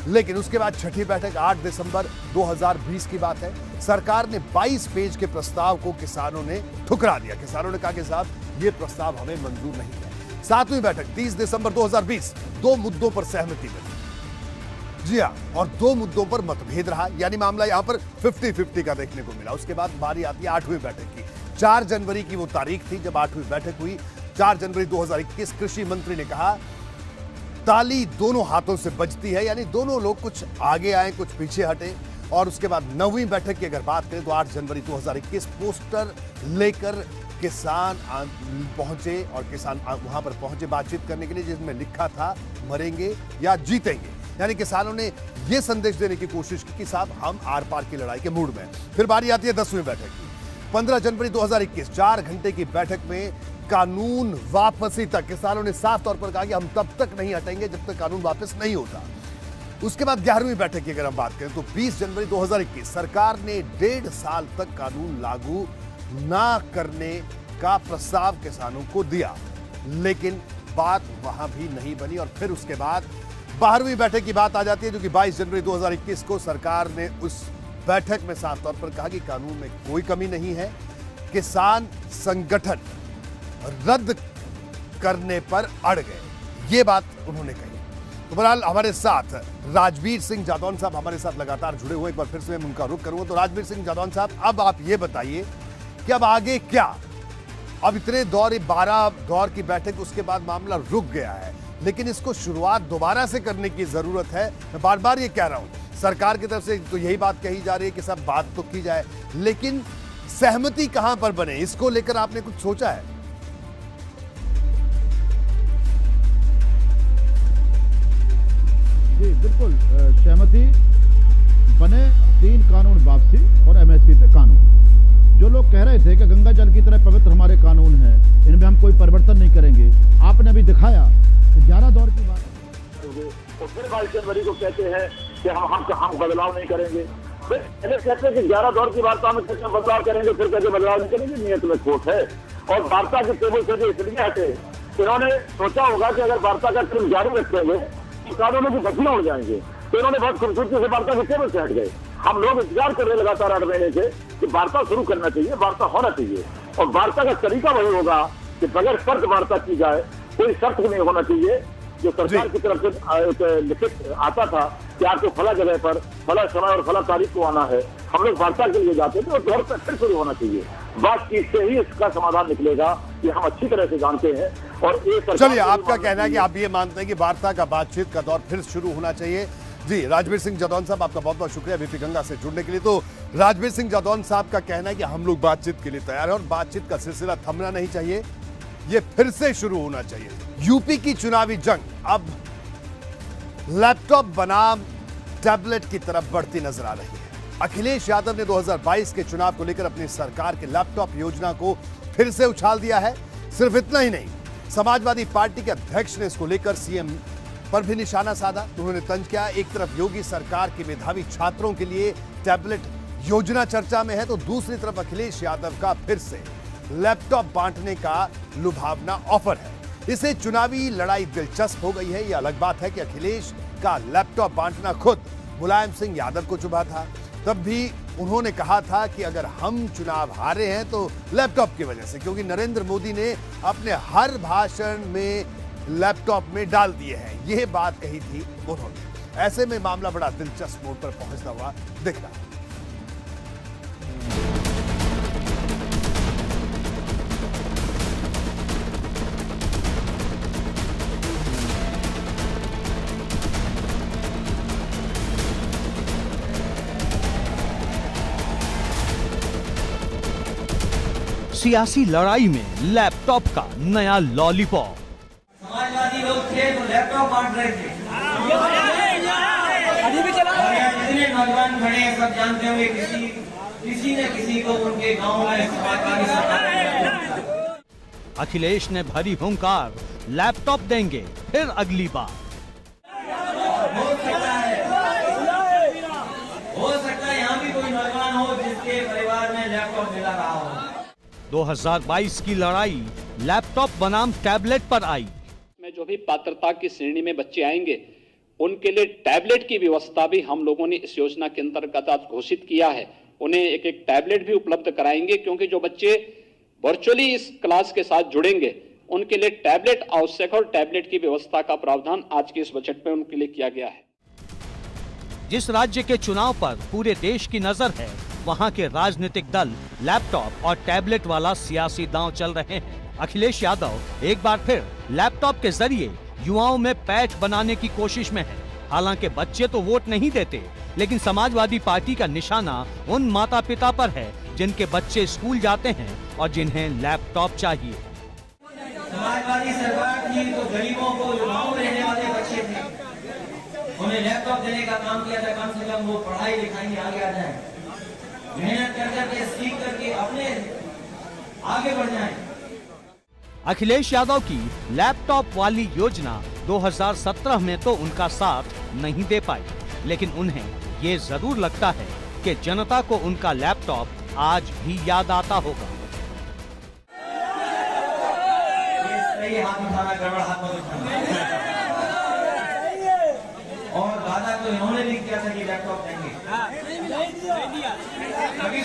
लेकिन उसके बाद छठी बैठक 8 दिसंबर 2020 की बात है। सरकार ने 22 पेज के प्रस्ताव को किसानों ने ठुकरा दिया। किसानों ने कहा कि साहब ये प्रस्ताव हमें मंजूर नहीं है। सातवीं बैठक 30 दिसंबर 2020 दो मुद्दों पर सहमति बनी। जी हां, और दो मुद्दों पर मतभेद रहा, यानी मामला यहां पर 50-50 का देखने को मिला। उसके बाद बारी आती है 8वीं बैठक की। 4 जनवरी की वो तारीख थी जब 8वीं बैठक हुई। 4 जनवरी 2021 कृषि मंत्री ने कहा ताली दोनों हाथों से बजती है, यानी दोनों लोग कुछ आगे आए कुछ पीछे हटे। और उसके बाद 9वीं बैठक की अगर बात करें तो 8 जनवरी 2021 पोस्टर लेकर किसान पहुंचे और किसान वहां पर पहुंचे बातचीत करने के लिए, जिसमें लिखा था मरेंगे या जीतेंगे। यानी किसानों ने यह संदेश देने की कोशिश की कि साहब हम आर पार की लड़ाई के मूड में। फिर बारी आती है 10वीं बैठक की। 15 जनवरी 2021 4 घंटे की बैठक में कानून वापसी तक किसानों ने साफ तौर पर कहा कि हम तब तक नहीं हटेंगे जब तक कानून वापस नहीं होता। उसके बाद 11वीं बैठक की अगर हम बात करें तो 20 जनवरी 2021 सरकार ने 1.5 साल तक कानून लागू ना करने का प्रस्ताव किसानों को दिया, लेकिन बात वहां भी नहीं बनी। और फिर उसके बाद 12वीं बैठक की बात आ जाती है, जो कि 22 जनवरी 2021 को सरकार ने उस बैठक में साफ तौर पर कहा कि कानून में कोई कमी नहीं है, किसान संगठन रद्द करने पर अड़ गए। ये बात उन्होंने कही। तो बहरहाल हमारे साथ राजवीर सिंह जादौन साहब हमारे साथ लगातार जुड़े हुए, एक बार फिर से मैं उनका रुख करूंगा। तो राजवीर सिंह जादौन साहब, अब आप ये बताइए कि अब आगे क्या? अब इतने दौर 12 दौर की बैठक, उसके बाद मामला रुक गया है, लेकिन इसको शुरुआत दोबारा से करने की जरूरत है। मैं बार बार ये कह रहा हूं, सरकार की तरफ से तो यही बात कही जा रही है कि सब बात तो की जाए, लेकिन सहमति कहां पर बने, इसको लेकर आपने कुछ सोचा है? जी बिल्कुल, सहमति बने। 3 कानून वापसी और एमएसपी पे कानून। जो लोग कह रहे थे कि गंगा जल की तरह पवित्र हमारे कानून हैं, इनमें हम कोई परिवर्तन नहीं करेंगे, आपने भी दिखाया कि 11 दौर की बात। तो फिर 22 जनवरी को कहते हैं कि हम बदलाव नहीं करेंगे। फिर कहते हैं कि 11 दौर की वार्ता में कहते हैं बदलाव करेंगे, फिर कहते बदलाव नहीं करेंगे, नियत में खोट है। और वार्ता के टेबल से जो इसलिए हटे, इन्होंने सोचा होगा कि अगर वार्ता का क्रम जारी रखेंगे कानूनों की बदलाव हो जाएंगे, तो इन्होंने बहुत खूबसूरती से वार्ता के टेबल से हट गए। हम लोग इंतजार कर रहे लगातार 8 महीने से कि वार्ता शुरू करना चाहिए, वार्ता होना चाहिए, और वार्ता का तरीका वही होगा कि बगैर शर्त वार्ता की जाए, कोई शर्त नहीं होना चाहिए। जो सरकार की तरफ से लिखित आता था कि आपको फला जगह पर फला समय और फला तारीख को आना है, हम लोग वार्ता के लिए जाते थे, और दौर पर फिर शुरू होना चाहिए। बातचीत से ही इसका समाधान निकलेगा, ये हम अच्छी तरह से जानते हैं। और एक चलिए, आपका कहना है कि आप ये मानते हैं कि वार्ता का बातचीत का दौर फिर शुरू होना चाहिए। जी, राजवीर सिंह जादौन साहब, आपका बहुत बहुत शुक्रिया वीपी गंगा से जुड़ने के लिए। तो राजवीर सिंह जादौन साहब का कहना है कि हम लोग बातचीत के लिए तैयार हैं और बातचीत का सिलसिला थमना नहीं चाहिए, ये फिर से शुरू होना चाहिए। यूपी की चुनावी जंग अब लैपटॉप बनाम टैबलेट की तरफ बढ़ती नजर आ रही है। अखिलेश यादव ने 2022 के चुनाव को लेकर अपनी सरकार के लैपटॉप योजना को फिर से उछाल दिया है। सिर्फ इतना ही नहीं, समाजवादी पार्टी के अध्यक्ष ने इसको लेकर सीएम पर भी निशाना साधा। उन्होंने तंज किया, एक तरफ योगी सरकार के मेधावी छात्रों के लिए टैबलेट योजना चर्चा में है, तो दूसरी तरफ अखिलेश यादव का फिर से लैपटॉप बांटने का लुभावना ऑफर है। इसे चुनावी लड़ाई दिलचस्प हो गई है। यह अलग बात है कि अखिलेश का लैपटॉप बांटना खुद मुलायम सिंह यादव को चुभा था। तब भी उन्होंने कहा था कि अगर हम चुनाव हारे हैं तो लैपटॉप की वजह से, क्योंकि नरेंद्र मोदी ने अपने हर भाषण में लैपटॉप में डाल दिए हैं, यह बात कही थी उन्होंने। ऐसे में मामला बड़ा दिलचस्प मोड़ पर पहुंचता हुआ दिख रहा है। सियासी लड़ाई में लैपटॉप का नया लॉलीपॉप। समाजवादी लोग थे तो लैपटॉप बांट रहे थे। जितने नौजवान खड़े हैं सब जानते होंगे किसी न किसी को उनके गांव में समाजवादी सरकार। अखिलेश ने भरी हुंकार, लैपटॉप देंगे फिर अगली बार। हो सकता है यहाँ भी कोई नौजवान हो जिसके परिवार में लैपटॉप मिला रहा हो। 2022 की लड़ाई लैपटॉप बनाम टैबलेट पर आई। में जो भी पात्रता की श्रेणी में बच्चे आएंगे उनके लिए टैबलेट की व्यवस्था भी हम लोगों ने इस योजना के अंतर्गत आज घोषित किया है। उन्हें एक एक टैबलेट भी उपलब्ध कराएंगे, क्योंकि जो बच्चे वर्चुअली इस क्लास के साथ जुड़ेंगे उनके लिए टैबलेट आवश्यक है और टैबलेट की व्यवस्था का प्रावधान आज के इस बजट में उनके लिए किया गया है। जिस राज्य के चुनाव पर पूरे देश की नजर है, वहां के राजनीतिक दल लैपटॉप और टैबलेट वाला सियासी दांव चल रहे हैं। अखिलेश यादव एक बार फिर लैपटॉप के जरिए युवाओं में पैठ बनाने की कोशिश में है। हालांकि बच्चे तो वोट नहीं देते, लेकिन समाजवादी पार्टी का निशाना उन माता पिता पर है जिनके बच्चे स्कूल जाते हैं और जिन्हें लैपटॉप चाहिए। समाजवादी सरकार थी तो गरीबों को, जो गाँव में रहने वाले बच्चे थे, उन्हें लैपटॉप देने का काम किया था। कम से कम वो पढ़ाई लिखाई में आगे आ जाए, मेहनत करके सीख करके अपने आगे बढ़ जाएं। अखिलेश यादव की लैपटॉप वाली योजना 2017 में तो उनका साथ नहीं दे पाई, लेकिन उन्हें ये जरूर लगता है कि जनता को उनका लैपटॉप आज भी याद आता होगा। हाथ उठाना, गड़बड़ हाथ मत उठाना। और वादा तो इन्होंने भी किया था कि लैपटॉप देंगे, अभी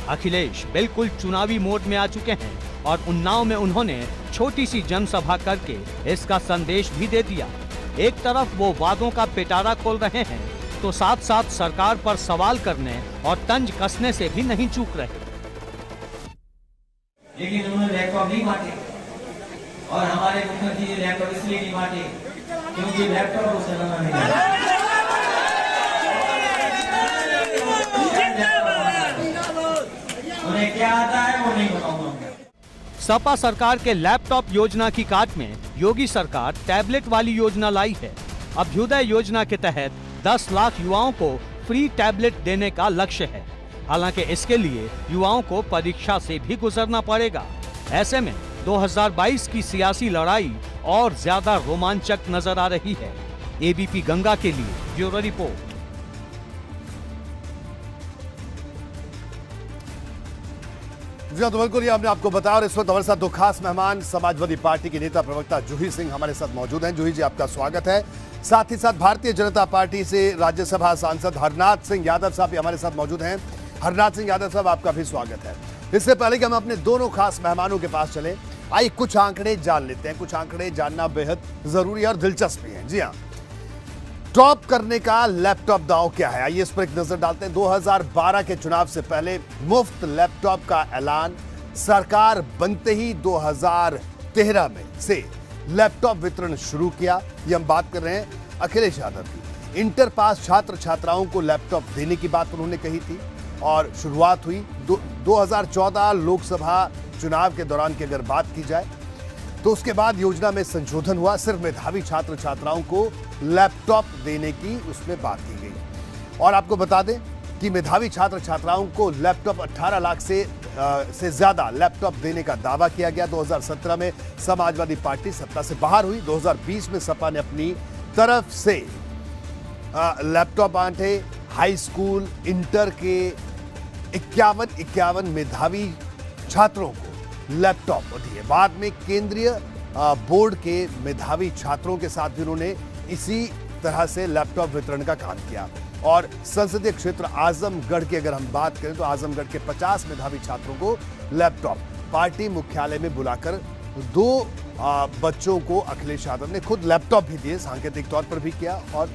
अखिलेश बिल्कुल चुनावी मोड में आ चुके हैं और उन्नाव में उन्होंने छोटी सी जनसभा करके इसका संदेश भी दे दिया। एक तरफ वो वादों का पिटारा खोल रहे हैं, तो साथ साथ सरकार पर सवाल करने और तंज कसने से भी नहीं चूक रहे। लेकिन उन्होंने लैपटॉप नहीं बांटे, और हमारे मुख्यमंत्री जी लैपटॉप इसलिए नहीं बांटे क्योंकि लैपटॉप को चलाना नहीं आता। उन्हें क्या आता है वो नहीं बताऊंगा। सपा सरकार के लैपटॉप योजना की काट में योगी सरकार टैबलेट वाली योजना लाई है। अभ्युदय योजना के तहत 10 लाख युवाओं को फ्री टैबलेट देने का लक्ष्य है। हालांकि इसके लिए युवाओं को परीक्षा से भी गुजरना पड़ेगा। ऐसे में 2022 की सियासी लड़ाई और ज्यादा रोमांचक नजर आ रही है। एबीपी गंगा के लिए ब्यूरो रिपोर्ट। जी तो बिल्कुल, ये हमने आपको बताया। और इस वक्त हमारे साथ दो खास मेहमान समाजवादी पार्टी के नेता प्रवक्ता जूही सिंह हमारे साथ मौजूद हैं। जूही जी, आपका स्वागत है। साथ ही साथ भारतीय जनता पार्टी से राज्यसभा सांसद हरनाथ सिंह यादव साहब भी हमारे साथ मौजूद हैं। हरनाथ सिंह यादव साहब, आपका भी स्वागत है। इससे पहले कि हम अपने दोनों खास मेहमानों के पास चले, आइए कुछ आंकड़े जान लेते हैं। कुछ आंकड़े जानना बेहद जरूरी और दिलचस्प भी है। जी हाँ, टॉप करने का लैपटॉप दांव क्या है, आइए इस पर एक नजर डालते हैं। 2012 के चुनाव से पहले मुफ्त लैपटॉप का ऐलान सरकार बनते ही 2013 में से लैपटॉप वितरण शुरू किया। ये हम बात कर रहे हैं अखिलेश यादव की। इंटर पास छात्र छात्राओं को लैपटॉप देने की बात उन्होंने कही थी और शुरुआत हुई 2014 लोकसभा चुनाव के दौरान की अगर बात की जाए तो उसके बाद योजना में संशोधन हुआ। सिर्फ मेधावी छात्र छात्राओं को लैपटॉप देने की उसमें बात की गई। और आपको बता दें कि मेधावी छात्र छात्राओं को लैपटॉप 18 लाख से ज्यादा लैपटॉप देने का दावा किया गया। 2017 में समाजवादी पार्टी सत्ता से बाहर हुई। 2020 में सपा ने अपनी तरफ से लैपटॉप बांटे। हाई स्कूल इंटर के 51 मेधावी छात्रों को लैपटॉप दिए। बाद में केंद्रीय बोर्ड के मेधावी छात्रों के साथ भी उन्होंने इसी तरह से लैपटॉप वितरण का काम किया। और संसदीय क्षेत्र आजमगढ़ की अगर हम बात करें तो आजमगढ़ के 50 मेधावी छात्रों को लैपटॉप पार्टी मुख्यालय में बुलाकर दो बच्चों को अखिलेश यादव ने खुद लैपटॉप भी दिए, सांकेतिक तौर पर भी किया और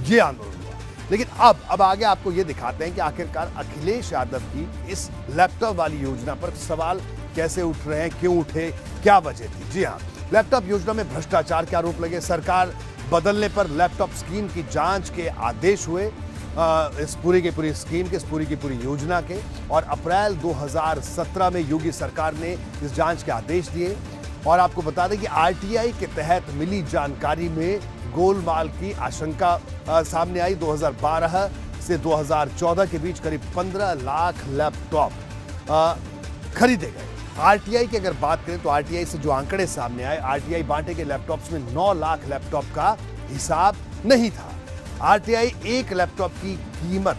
ये आंदोलन हुआ। लेकिन अब आगे आपको ये दिखाते हैं कि आखिरकार अखिलेश यादव की इस लैपटॉप वाली योजना पर सवाल कैसे उठ रहे हैं, क्यों उठे, क्या वजह थी। जी हाँ, लैपटॉप योजना में भ्रष्टाचार के आरोप लगे, सरकार बदलने पर लैपटॉप स्कीम की जांच के आदेश हुए, इस पूरी की पूरी स्कीम के, इस पूरी की पूरी योजना के, और अप्रैल 2017 में योगी सरकार ने इस जांच के आदेश दिए। और आपको बता दें कि आरटीआई के तहत मिली जानकारी में गोलमाल की आशंका सामने आई। 2012 से 2014 के बीच करीब 15 लाख लैपटॉप खरीदे गए। आरटीआई की अगर बात करें तो आरटीआई से जो आंकड़े सामने आए, आरटीआई बांटे के लैपटॉप्स में 9 लाख लैपटॉप का हिसाब नहीं था। आरटीआई एक लैपटॉप की कीमत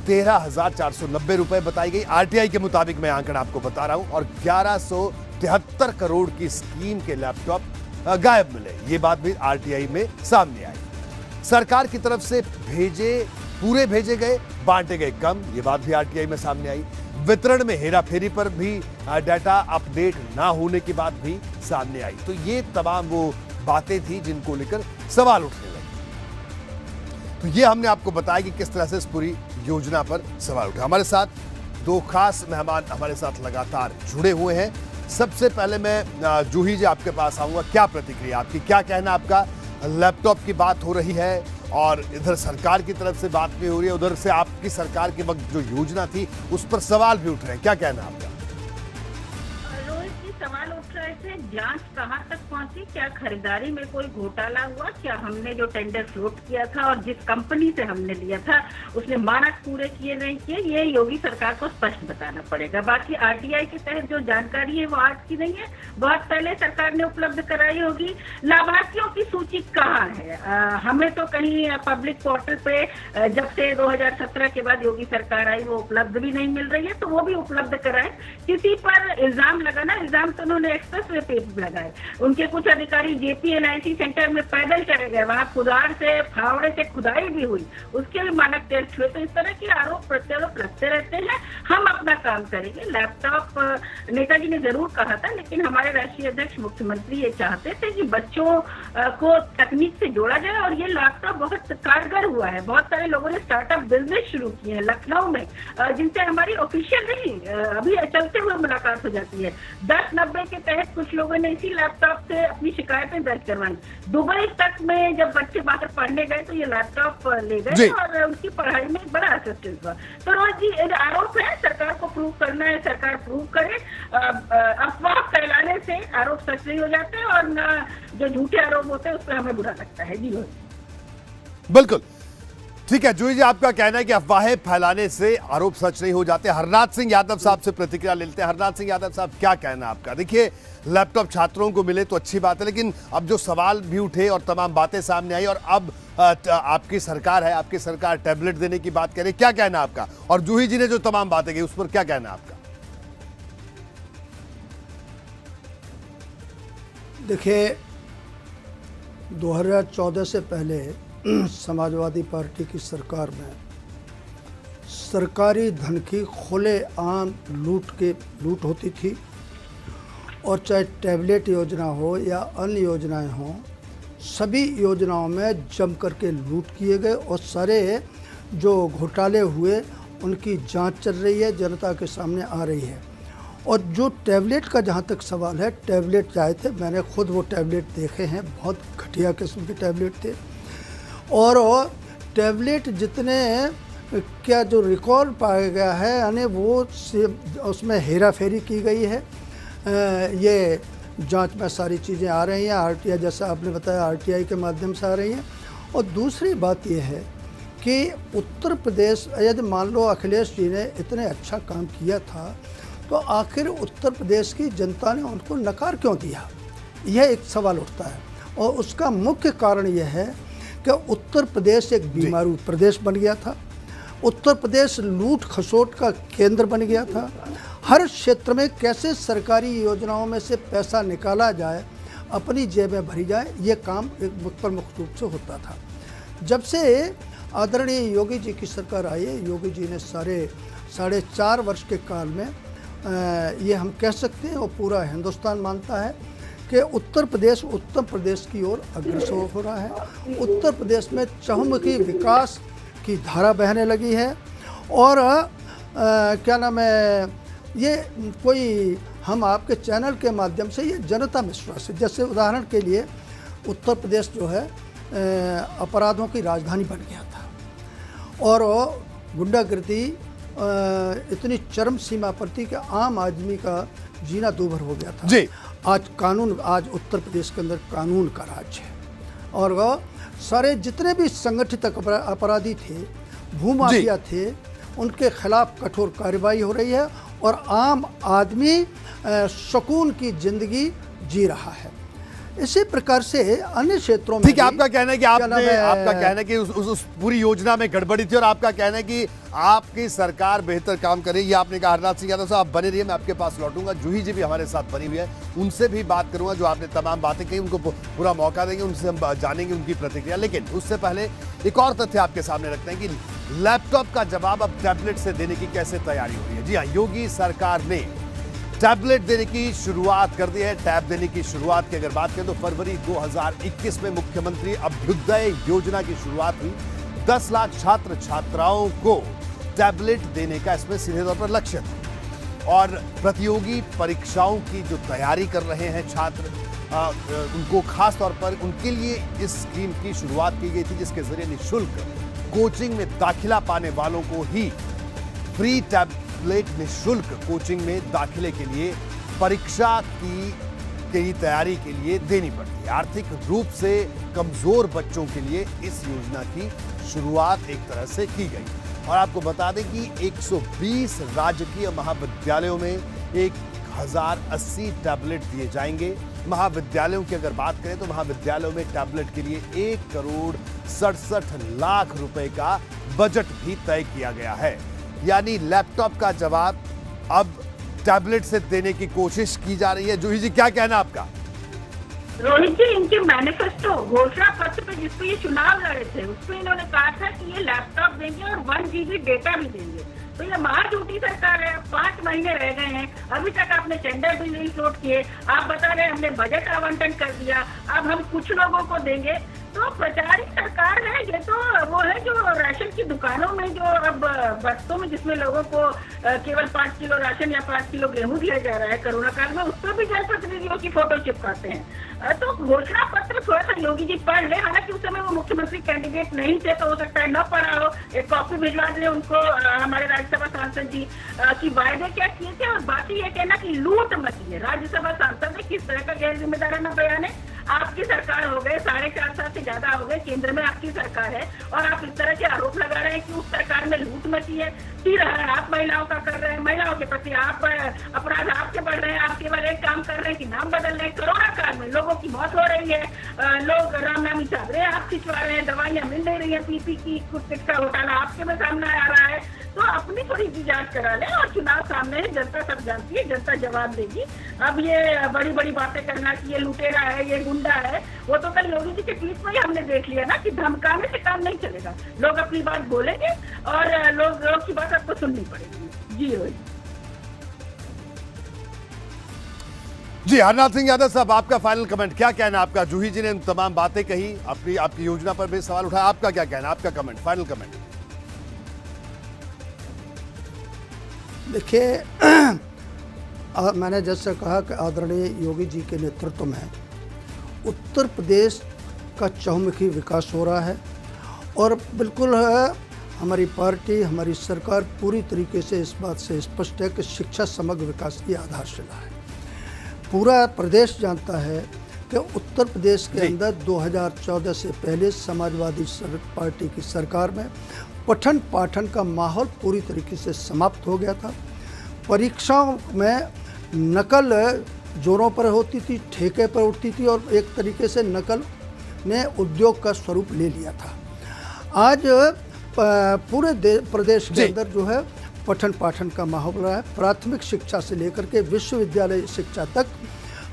13,490 रुपए बताई गई। आरटीआई के मुताबिक मैं आंकड़ा आपको बता रहा हूं, और 1173 करोड़ की स्कीम के लैपटॉप गायब मिले। ये बात भी आरटीआई में सामने आई। सरकार की तरफ से पूरे भेजे गए, बांटे गए कम, ये बात भी आरटीआई में सामने आई। वितरण में हेराफेरी पर भी डाटा अपडेट ना होने की बात भी सामने आई। तो ये तमाम वो बातें थी जिनको लेकर सवाल उठने लगे। तो ये हमने आपको बताया कि किस तरह से इस पूरी योजना पर सवाल उठे। हमारे साथ दो खास मेहमान हमारे साथ लगातार जुड़े हुए हैं। सबसे पहले मैं जूही जी आपके पास आऊंगा। क्या प्रतिक्रिया आपकी, क्या कहना आपका? लैपटॉप की बात हो रही है और इधर सरकार की तरफ से बात भी हो रही है, उधर से आपकी सरकार के वक्त जो योजना थी उस पर सवाल भी उठ रहे हैं, क्या कहना आपका? रोहित जी, सवाल उठ रहे थे, जांच कहां तक पहुंची? क्या खरीदारी में कोई घोटाला हुआ? क्या हमने जो टेंडर फ्लोट किया था और जिस कंपनी से हमने लिया था उसने मानक पूरे किए नहीं किए? ये योगी सरकार को स्पष्ट बताना पड़ेगा। बाकी आरटीआई के तहत जो जानकारी है वो आज की नहीं है, बहुत पहले सरकार ने उपलब्ध कराई होगी। लाभार्थियों की सूची कहाँ है? हमें तो कहीं पब्लिक पोर्टल पे जब से 2017 के बाद योगी सरकार आई वो उपलब्ध भी नहीं मिल रही है, तो वो भी उपलब्ध कराए। किसी पर इल्जाम लगाना, इल्जाम तो उन्होंने एक्सप्रेस वे पे लगाए। उनके कुछ अधिकारी जेपीएनआईसी सेंटर में पैदल चले गए, वहां कुदार से, फावड़े से खुदाई भी हुई, उसके भी मानक टेस्ट हुए। तो इस तरह के आरोप प्रत्यारोप लगते रहते हैं। हम अपना काम करेंगे। लैपटॉप नेताजी ने जरूर कहा था, लेकिन हमारे राष्ट्रीय अध्यक्ष मुख्यमंत्री ये चाहते थे कि बच्चों को तकनीक से जोड़ा जाए, और ये लैपटॉप बहुत कारगर हुआ है। बहुत सारे लोगों ने स्टार्टअप बिजनेस शुरू किए हैं लखनऊ में, जिनसे हमारी ऑफिशियल नहीं, अभी चलते हुए मुलाकात हो जाती है। 1090 के तहत कुछ लोगों ने इसी लैपटॉप से अपनी शिकायतें दर्ज करवाई। दुबई तक में जब बच्चे बाहर पढ़ने गए तो ये लैपटॉप ले गए और उनकी पढ़ाई में बड़ा असिस्टेंस हुआ। तो रोज जी आरोप है, सरकार को प्रूव करना है, सरकार प्रूव करे। अफवाह फैलाने से आरोप सच नहीं हो जाते, और न जो झूठे आरोप होते हैं उस पर हमें बुरा लगता है। जी बिल्कुल ठीक है जूही जी, आपका कहना है कि अफवाहें फैलाने से आरोप सच नहीं हो जाते। हरनाथ सिंह यादव साहब से प्रतिक्रिया लेते हैं। हरनाथ सिंह यादव साहब, क्या कहना आपका? देखिए, लैपटॉप छात्रों को मिले तो अच्छी बात है, लेकिन अब जो सवाल भी उठे और तमाम बातें सामने आई, और अब आपकी सरकार है, आपकी सरकार टैबलेट देने की बात करे, क्या कहना आपका? और जूही जी ने जो तमाम बातें की उस पर क्या कहना आपका? देखिए, 2014 से पहले समाजवादी पार्टी की सरकार में सरकारी धन की खुलेआम लूट होती थी, और चाहे टैबलेट योजना हो या अन्य योजनाएं हों, सभी योजनाओं में जम करके लूट किए गए, और सारे जो घोटाले हुए उनकी जांच चल रही है, जनता के सामने आ रही है। और जो टैबलेट का जहाँ तक सवाल है, टैबलेट आए थे, मैंने खुद वो टैबलेट देखे हैं, बहुत घटिया किस्म के टैबलेट थे। और टैबलेट जितने क्या जो रिकॉर्ड पाया गया है, यानी वो उसमें हेरा फेरी की गई है। ये जांच में सारी चीज़ें आ रही हैं, आरटीआई, जैसा आपने बताया, आरटीआई के माध्यम से आ रही हैं। और दूसरी बात ये है कि उत्तर प्रदेश, यदि मान लो अखिलेश जी ने इतने अच्छा काम किया था, तो आखिर उत्तर प्रदेश की जनता ने उनको नकार क्यों दिया? यह एक सवाल उठता है। और उसका मुख्य कारण यह है कि उत्तर प्रदेश एक बीमारू प्रदेश बन गया था। उत्तर प्रदेश लूट खसोट का केंद्र बन गया था। हर क्षेत्र में कैसे सरकारी योजनाओं में से पैसा निकाला जाए, अपनी जेब में भरी जाए, ये काम एक प्रमुख रूप से होता था। जब से आदरणीय योगी जी की सरकार आई है, योगी जी ने साढ़े 4 वर्ष के काल में ये हम कह सकते हैं और पूरा हिंदुस्तान मानता है कि उत्तर प्रदेश की ओर अग्रसर हो रहा है। उत्तर प्रदेश में चहुमुखी विकास की धारा बहने लगी है और क्या नाम है, ये कोई हम आपके चैनल के माध्यम से ये जनता विश्वास है। जैसे उदाहरण के लिए उत्तर प्रदेश जो है अपराधों की राजधानी बन गया था और गुंडागर्दी इतनी चरम सीमा पर थी कि आम आदमी का जीना दूभर हो गया था जी। आज उत्तर प्रदेश के अंदर कानून का राज है और सारे जितने भी संगठित अपराधी थे, भूमाफिया थे, उनके खिलाफ कठोर कार्रवाई हो रही है और आम आदमी सुकून की जिंदगी जी रहा है। इसी प्रकार से अन्य क्षेत्रों में ठीक है, आपका कहना है कि आपका कहना है कि उस पूरी योजना में गड़बड़ी थी और आपका कहना है कि आपकी सरकार बेहतर काम करेगी। ये आपने कहा। हरनाथ सिंह यादव साहब, आप बने रहिए, मैं आपके पास लौटूंगा। जूही जी भी हमारे साथ बनी हुई है, उनसे भी बात करूंगा। जो आपने तमाम बातें कही उनको पूरा मौका देंगे, उनसे हम जानेंगे उनकी प्रतिक्रिया। लेकिन उससे पहले एक और तथ्य आपके सामने रखते हैं कि लैपटॉप का जवाब अब टैबलेट से देने की कैसे तैयारी हो रही है। जी हाँ, योगी सरकार ने टैबलेट देने की शुरुआत कर दी है। टैब देने की शुरुआत की अगर बात करें तो फरवरी 2021 में मुख्यमंत्री अभ्युदय योजना की शुरुआत हुई। 10 लाख छात्र छात्राओं को टैबलेट देने का इसमें सीधे तौर पर लक्ष्य था और प्रतियोगी परीक्षाओं की जो तैयारी कर रहे हैं छात्र, उनको खास तौर पर उनके लिए इस स्कीम की शुरुआत की गई थी, जिसके जरिए निःशुल्क कोचिंग में दाखिला पाने वालों को ही फ्री टैबलेट निःशुल्क कोचिंग में दाखिले के लिए परीक्षा की तैयारी के लिए देनी पड़ती है। आर्थिक रूप से कमजोर बच्चों के लिए इस योजना की शुरुआत एक तरह से की गई और आपको बता दें कि 120 राजकीय महाविद्यालयों में 1080 टैबलेट दिए जाएंगे। महाविद्यालयों की अगर बात करें तो महाविद्यालयों में टैबलेट के लिए 1,67,00,000 रुपए का बजट भी तय किया गया है। यानी लैपटॉप का जवाब अब टैबलेट से देने की कोशिश की जा रही है। जूही जी, क्या कहना आपका? रोहित जी, इनके मैनिफेस्टो घोषणा पत्र पे जिसपे ये चुनाव लड़े थे उसपे इन्होंने कहा था कि ये लैपटॉप देंगे और 1 GB डेटा भी देंगे। तो ये महाझूठी सरकार है। 5 महीने रह गए हैं, अभी तक आपने टेंडर भी नहीं फ्लोट किए। आप बता रहे हैं हमने बजट आवंटन कर दिया, अब हम कुछ लोगों को देंगे। तो प्रचारित सरकार है ये। तो वो है जो राशन की दुकानों में जो अब बस्तों में जिसमें लोगों को केवल 5 किलो राशन या 5 किलो गेहूं दिया जा रहा है कोरोना काल में, उस पर भी जनप्रतिनिधियों की फोटो चिपकाते हैं। तो घोषणा पत्र थोड़ा सा योगी जी पढ़ ले। हालांकि उस समय वो मुख्यमंत्री कैंडिडेट नहीं थे तो हो सकता है न पढ़ा हो। एक कॉपी भिजवा दे उनको, हमारे राज्यसभा सांसद जी की वायदे क्या किए थे। और बाकी ये कहना कि लूट मची है। राज्यसभा सांसद ने किस तरह का गैर जिम्मेदाराना बयान है। आपकी सरकार हो गए 4.5 साल से ज्यादा हो गए, केंद्र में आपकी सरकार है और आप इस तरह के आरोप लगा रहे हैं कि उस सरकार में लूट मची है। पी रहा है, आप महिलाओं का कर रहे हैं, महिलाओं के प्रति आप अपराध आपके बढ़ रहे हैं। आप केवल एक काम कर रहे हैं कि नाम बदल रहे हैं। कोरोना काल में लोगों की मौत हो रही है, लोग रामनामी चादरें आप खिंचवा रहे हैं, दवाइयां मिल नहीं रही है, पीपी की किट का घोटाला आपके में सामने आ रहा है। तो अपनी थोड़ी सी जांच करा लें और चुनाव सामने है, जनता सब जानती है, जनता जवाब देगी। अब ये बड़ी बड़ी बातें करना कि ये लुटेरा है, ये गुंडा है, वो तो कल योगी जी के ट्वीट में ही हमने देख लिया ना कि धमकाने से काम नहीं चलेगा। लोग अपनी बात बोलेंगे और लोग की बात आपको सुननी पड़ेगी। जी रोहित जी। हरनाथ सिंह यादव साहब, आपका फाइनल कमेंट, क्या कहना आपका? जूही जी ने तमाम बातें कही, आपकी योजना पर भी सवाल उठाया, आपका क्या कहना, आपका कमेंट, फाइनल कमेंट? देखिए, मैंने जैसे कहा कि आदरणीय योगी जी के नेतृत्व में उत्तर प्रदेश का चहुमुखी विकास हो रहा है और बिल्कुल हमारी पार्टी, हमारी सरकार पूरी तरीके से इस बात से स्पष्ट है कि शिक्षा समग्र विकास की आधारशिला है। पूरा प्रदेश जानता है कि उत्तर प्रदेश के अंदर 2014 से पहले समाजवादी पार्टी की सरकार में पठन पाठन का माहौल पूरी तरीके से समाप्त हो गया था। परीक्षाओं में नकल जोरों पर होती थी, ठेके पर उठती थी और एक तरीके से नकल ने उद्योग का स्वरूप ले लिया था। आज पूरे प्रदेश के अंदर जो है पठन पाठन का माहौल रहा है। प्राथमिक शिक्षा से लेकर के विश्वविद्यालय शिक्षा तक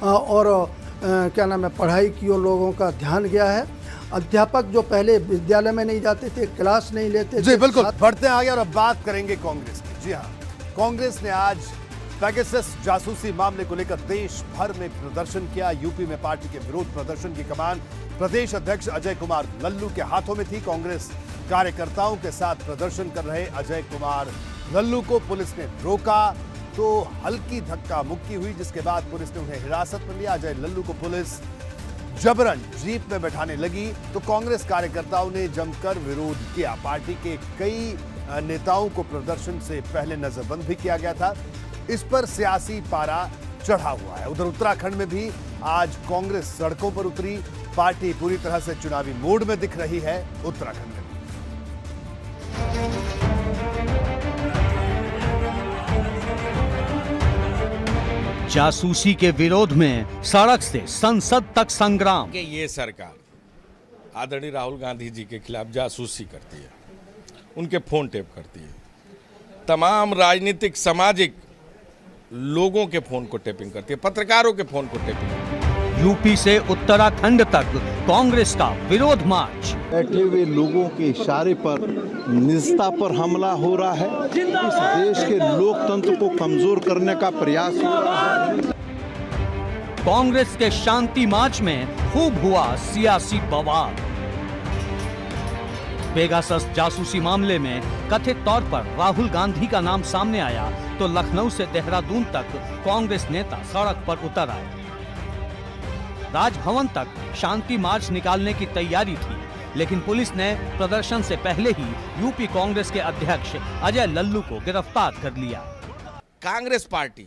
और क्या नाम है, पढ़ाई की ओर लोगों का ध्यान गया है। अध्यापक जो पहले विद्यालय में नहीं जाते थे, क्लास नहीं लेते थे। जी बिल्कुल, बढ़ते आगे और अब बात करेंगे कांग्रेस की। जी हाँ, कांग्रेस ने आज पेगासस जासूसी मामले को लेकर देश भर में प्रदर्शन किया। यूपी में पार्टी के विरोध प्रदर्शन की कमान प्रदेश अध्यक्ष अजय कुमार लल्लू के हाथों में थी। कांग्रेस कार्यकर्ताओं के साथ प्रदर्शन कर रहे अजय कुमार लल्लू को पुलिस ने रोका तो हल्की धक्का मुक्की हुई, जिसके बाद पुलिस ने उन्हें हिरासत में लिया। अजय लल्लू को पुलिस जबरन जीप में बैठाने लगी तो कांग्रेस कार्यकर्ताओं ने जमकर विरोध किया। पार्टी के कई नेताओं को प्रदर्शन से पहले नजरबंद भी किया गया था। इस पर सियासी पारा चढ़ा हुआ है। उधर उत्तराखंड में भी आज कांग्रेस सड़कों पर उतरी। पार्टी पूरी तरह से चुनावी मोड में दिख रही है उत्तराखंड में। जासूसी के विरोध में सड़क से संसद तक संग्राम। ये सरकार आदरणीय राहुल गांधी जी के खिलाफ जासूसी करती है, उनके फोन टेप करती है, तमाम राजनीतिक सामाजिक लोगों के फोन को टेपिंग करती है, पत्रकारों के फोन को टेपिंग करती है। यूपी से उत्तराखंड तक कांग्रेस का विरोध मार्च। बैठे हुए लोगों के इशारे पर निजता पर हमला हो रहा है। इस देश के लोकतंत्र को कमजोर करने का प्रयास हो रहा है। कांग्रेस के शांति मार्च में खूब हुआ सियासी बवाल। पेगासस जासूसी मामले में कथित तौर पर राहुल गांधी का नाम सामने आया तो लखनऊ से देहरादून तक कांग्रेस नेता सड़क पर उतर आए। राजभवन तक शांति मार्च निकालने की तैयारी थी, लेकिन पुलिस ने प्रदर्शन से पहले ही यूपी कांग्रेस के अध्यक्ष अजय लल्लू को गिरफ्तार कर लिया। कांग्रेस पार्टी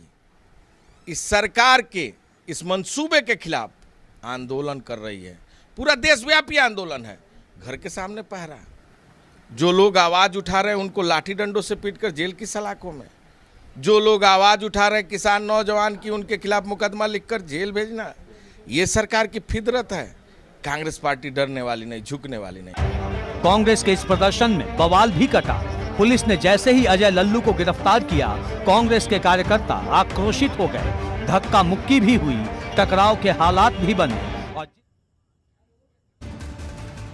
इस सरकार के इस मंसूबे के खिलाफ आंदोलन कर रही है। पूरा देशव्यापी आंदोलन है। घर के सामने पहरा, जो लोग आवाज उठा रहे हैं उनको लाठी डंडों से पीटकर जेल की सलाखों में, जो लोग आवाज उठा रहे हैं किसान नौजवान की, उनके खिलाफ मुकदमा लिखकर जेल भेजना, ये सरकार की फितरत है। कांग्रेस पार्टी डरने वाली नहीं, झुकने वाली नहीं। कांग्रेस के इस प्रदर्शन में बवाल भी कटा। पुलिस ने जैसे ही अजय लल्लू को गिरफ्तार किया, कांग्रेस के कार्यकर्ता आक्रोशित हो गए। धक्का मुक्की भी हुई, टकराव के हालात भी बने।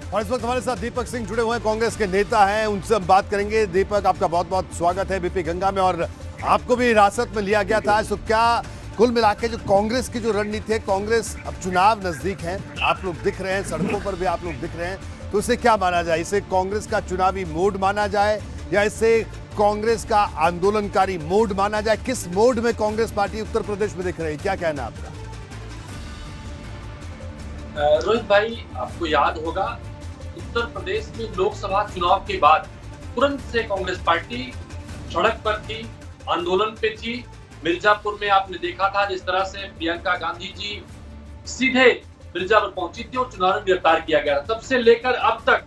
और इस वक्त हमारे साथ दीपक सिंह जुड़े हुए हैं, कांग्रेस के नेता हैं, उनसे हम बात करेंगे। दीपक, आपका बहुत बहुत स्वागत है बीपी गंगा में, और आपको भी हिरासत में लिया गया था। तो क्या कुल मिला के जो कांग्रेस की जो रणनीति है, कांग्रेस अब चुनाव नजदीक है, आप लोग दिख रहे हैं, सड़कों पर भी आप लोग दिख रहे हैं, तो इसे क्या माना जाए? इसे कांग्रेस का चुनावी मोड माना जाए या इसे कांग्रेस का आंदोलनकारी मोड माना जाए? किस मोड में कांग्रेस पार्टी उत्तर प्रदेश में दिख रही है, क्या कहना है आपका? रोहित भाई, आपको याद होगा उत्तर प्रदेश में लोकसभा चुनाव के बाद तुरंत से कांग्रेस पार्टी सड़क पर थी, आंदोलन पे थी। मिर्जापुर में आपने देखा था जिस तरह से प्रियंका गांधी जी सीधे मिर्जापुर पहुंची थी और चुनाव में गिरफ्तार किया गया। तब से लेकर अब तक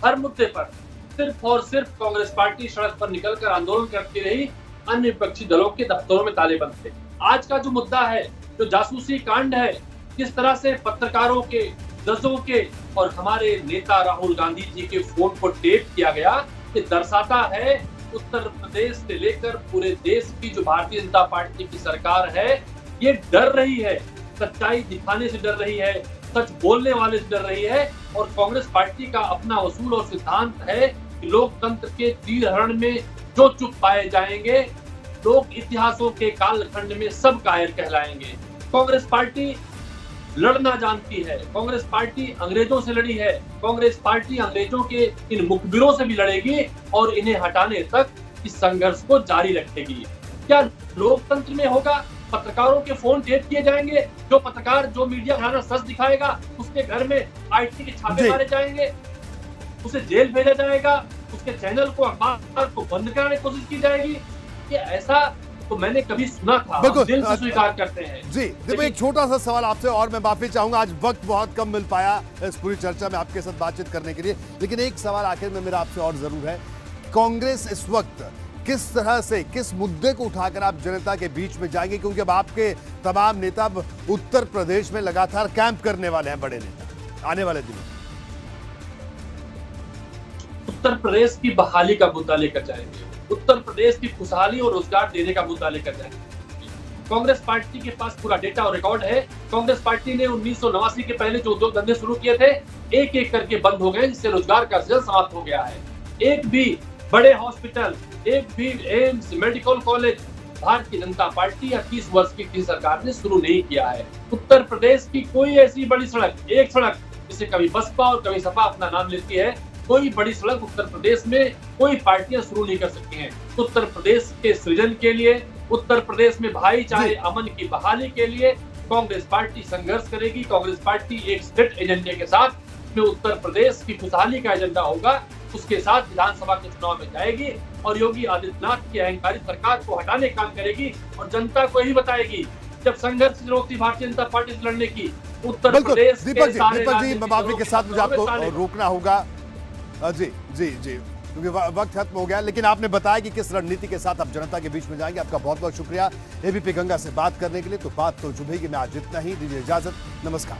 हर मुद्दे पर सिर्फ और सिर्फ कांग्रेस पार्टी सड़क पर निकलकर आंदोलन करती रही। अन्य विपक्षी दलों के दफ्तरों में ताले बंद थे। आज का जो मुद्दा है, जो जासूसी कांड है, किस तरह से पत्रकारों के, जजों के और हमारे नेता राहुल गांधी जी के फोन को टेप किया गया, ये दर्शाता है उत्तर प्रदेश से लेकर पूरे देश की जो भारतीय जनता पार्टी की सरकार है, ये डर रही है, सच्चाई दिखाने से डर रही है, सच बोलने वाले से डर रही है। और कांग्रेस पार्टी का अपना उसूल और सिद्धांत है कि लोकतंत्र के चीरहरण में जो चुप पाए जाएंगे, लोग इतिहासों के कालखंड में सब कायर कहलाएंगे। कांग्रेस पार्टी लड़ना जानती है, कांग्रेस पार्टी अंग्रेजों से लड़ी है, कांग्रेस पार्टी अंग्रेजों के इन मुखबिरों से भी लड़ेगी और इन्हें हटाने तक इस संघर्ष को जारी रखेगी। क्या लोकतंत्र में होगा? पत्रकारों के फोन टेप किए जाएंगे, जो पत्रकार जो मीडिया हमारा सच दिखाएगा उसके घर में आईटी के छापे मारे जाएंगे, उसे जेल भेजा जाएगा, उसके चैनल को, अखबार को बंद कराने की कोशिश की जाएगी। ये ऐसा तो मैंने कभी सुना था, दिल से स्वीकार करते हैं। जी देखो, एक छोटा सा सवाल आपसे और मैं माफी चाहूंगा, आज वक्त बहुत कम मिल पाया इस पूरी चर्चा में आपके साथ बातचीत करने के लिए, लेकिन एक सवाल आखिर में मेरा आपसे और जरूर है। कांग्रेस इस वक्त किस तरह से, किस मुद्दे को उठाकर आप जनता के बीच में जाएंगे? क्योंकि अब आपके तमाम नेता उत्तर प्रदेश में लगातार कैंप करने वाले हैं, बड़े नेता आने वाले दिनों। उत्तर प्रदेश की बहाली का मुद्दा लेकर जाएंगे, उत्तर प्रदेश की खुशहाली और रोजगार देने का मुद्दा लेकर जाएंगे। कांग्रेस पार्टी के पास पूरा डेटा और रिकॉर्ड है। कांग्रेस पार्टी ने 1989 के पहले जो उद्योग धंधे शुरू किए थे, एक एक करके बंद हो गए, जिससे रोजगार का सिलसिला समाप्त हो गया है। एक भी बड़े हॉस्पिटल, एक भी AIIMS, medical college Bharatiya Janata party या 30 वर्ष की किसी सरकार ने शुरू नहीं किया है। उत्तर प्रदेश की कोई ऐसी बड़ी सड़क, एक सड़क जिसे कभी बसपा और कभी सपा अपना नाम लेती है, कोई बड़ी सड़क उत्तर प्रदेश में कोई पार्टियां शुरू नहीं कर सकती हैं। उत्तर प्रदेश के सृजन के लिए, उत्तर प्रदेश में भाईचारे अमन की बहाली के लिए कांग्रेस पार्टी संघर्ष करेगी। कांग्रेस पार्टी एक स्टेट एजेंडे के साथ में उत्तर प्रदेश की खुशहाली का एजेंडा होगा, उसके साथ विधानसभा के चुनाव में जाएगी और योगी आदित्यनाथ की अहंकारी सरकार को हटाने का काम करेगी और जनता को यही बताएगी जब संघर्ष चुनौती भारतीय जनता पार्टी से लड़ने की उत्तर प्रदेश दीपक जी मैं माफी के साथ मुझे आपको रोकना होगा जी जी जी क्योंकि वक्त खत्म हो गया, लेकिन आपने बताया कि किस रणनीति के साथ आप जनता के बीच में जाएंगे। आपका बहुत बहुत शुक्रिया एबीपी गंगा से बात करने के लिए। तो बात तो चुभेगी, मैं आज इतना ही, दीजिए इजाजत, नमस्कार।